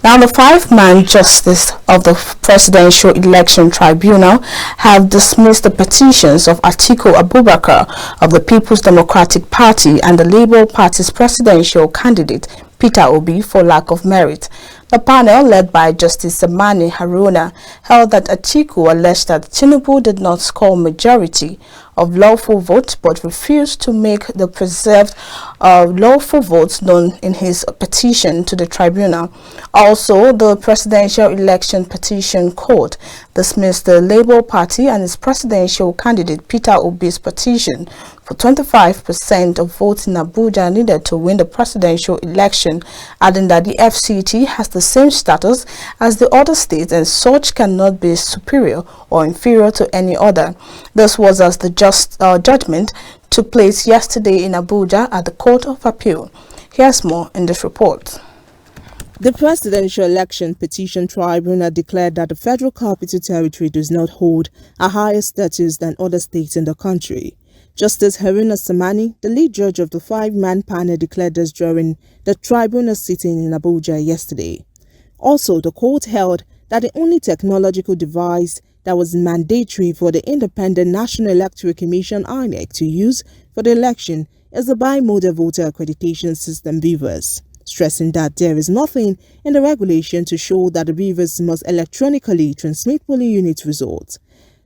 Now, the five-man justice of the Presidential Election Tribunal have dismissed the petitions of Atiku Abubakar of the People's Democratic Party and the Labour Party's presidential candidate Peter Obi for lack of merit. The panel, led by Justice Samani Haruna, held that Atiku alleged that Tinubu did not score majority of lawful votes but refused to make the preserved lawful votes known in his petition to the tribunal. Also, the Presidential Election Petition Court dismissed the Labour Party and its presidential candidate Peter Obi's petition for 25% of votes in Abuja needed to win the presidential election, adding that the FCT has the same status as the other states and such cannot be superior or inferior to any other. This was as the judgment took place yesterday in Abuja at the Court of Appeal. Here's more in this report. The Presidential Election Petition Tribunal declared that the Federal Capital Territory does not hold a higher status than other states in the country. Justice Haruna Samani, the lead judge of the five-man panel, declared this during the tribunal sitting in Abuja yesterday. Also, the court held that the only technological device that was mandatory for the Independent National Electoral Commission (INEC) to use for the election is the Bimodal Voter Accreditation System (BVAS), stressing that there is nothing in the regulation to show that the BVAS must electronically transmit polling unit results.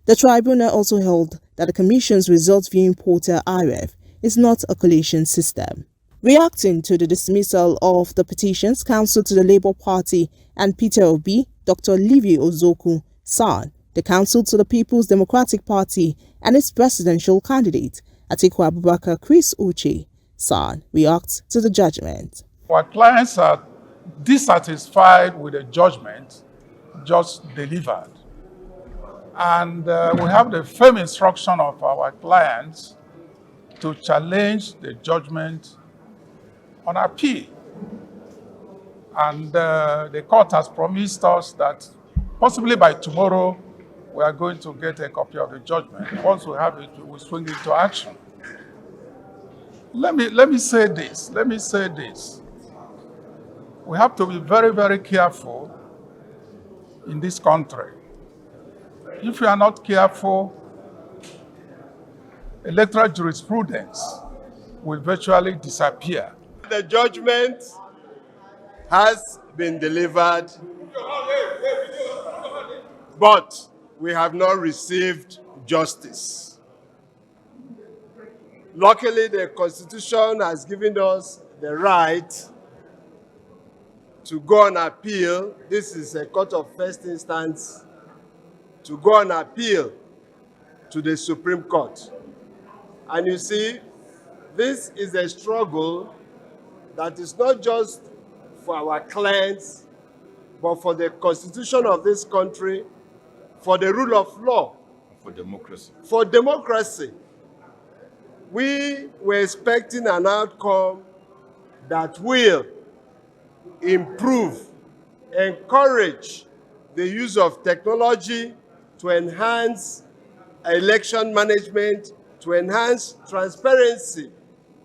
The tribunal also held that the Commission's results viewing portal (IREV) is not a collation system. Reacting to the dismissal of the petitions, counsel to the Labour Party and Peter Obi, Dr. Livy Ozoku San, the counsel to the People's Democratic Party and its presidential candidate, Atiku Abubakar Chris Uche San, reacts to the judgment. Our clients are dissatisfied with the judgment just delivered. And we have the firm instruction of our clients to challenge the judgment on appeal. And the court has promised us that possibly by tomorrow we are going to get a copy of the judgment. Once we have it, we will swing into action. Let me say this. We have to be very, very careful in this country. If we are not careful, electoral jurisprudence will virtually disappear. The judgment has been delivered, but we have not received justice. Luckily, the Constitution has given us the right to go on appeal. This is a court of first instance, to go on appeal to the Supreme Court. And you see, this is a struggle that is not just for our clients, but for the Constitution of this country, for the rule of law. For democracy. For democracy. We were expecting an outcome that will improve, encourage the use of technology to enhance election management, to enhance transparency,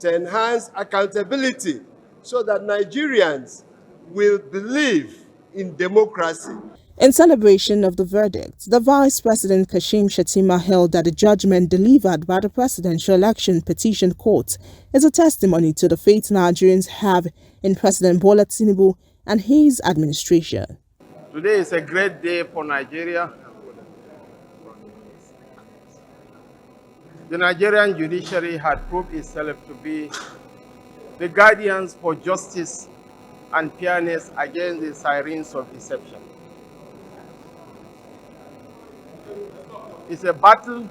to enhance accountability, so that Nigerians will believe in democracy. In celebration of the verdict, the Vice President Kashim Shettima held that the judgment delivered by the Presidential Election Petition Court is a testimony to the faith Nigerians have in President Bola Tinubu and his administration. Today is a great day for Nigeria. The Nigerian judiciary had proved itself to be the guardians for justice and fairness against the sirens of deception. It's a battle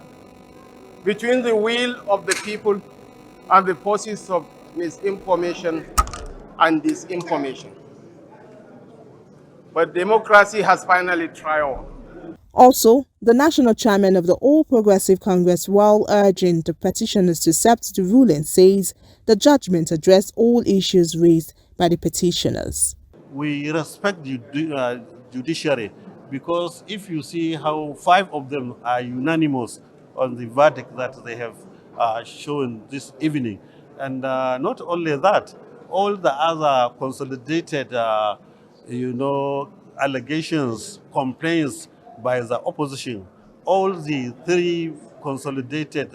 between the will of the people and the forces of misinformation and disinformation. But democracy has finally triumphed. Also, the national chairman of the All Progressive Congress, while urging the petitioners to accept the ruling, says the judgment addressed all issues raised by the petitioners. We respect the judiciary, because if you see how 5 of them are unanimous on the verdict that they have shown this evening, and not only that, all the other consolidated allegations, complaints by the opposition. All the three consolidated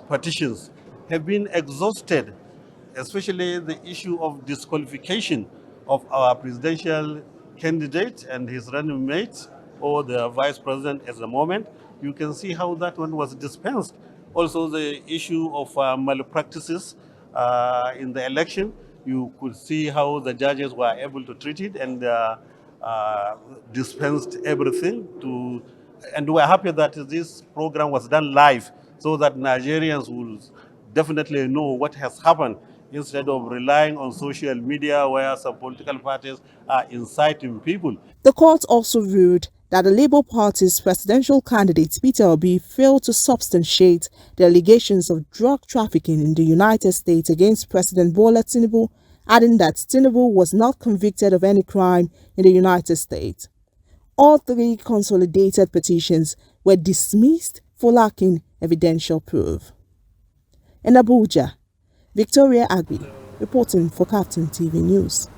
petitions have been exhausted, especially the issue of disqualification of our presidential candidate and his running mate, or the vice president at the moment. You can see how that one was dispensed. Also, the issue of malpractices in the election, you could see how the judges were able to treat it and dispensed everything to, and we're happy that this program was done live so that Nigerians will definitely know what has happened instead of relying on social media where some political parties are inciting people. The court also ruled that the Labour Party's presidential candidate Peter Obi failed to substantiate the allegations of drug trafficking in the United States against President Bola Tinubu, adding that Tinubu was not convicted of any crime in the United States. All three consolidated petitions were dismissed for lacking evidential proof. In Abuja, Victoria Agbi, reporting for Kaftan TV News.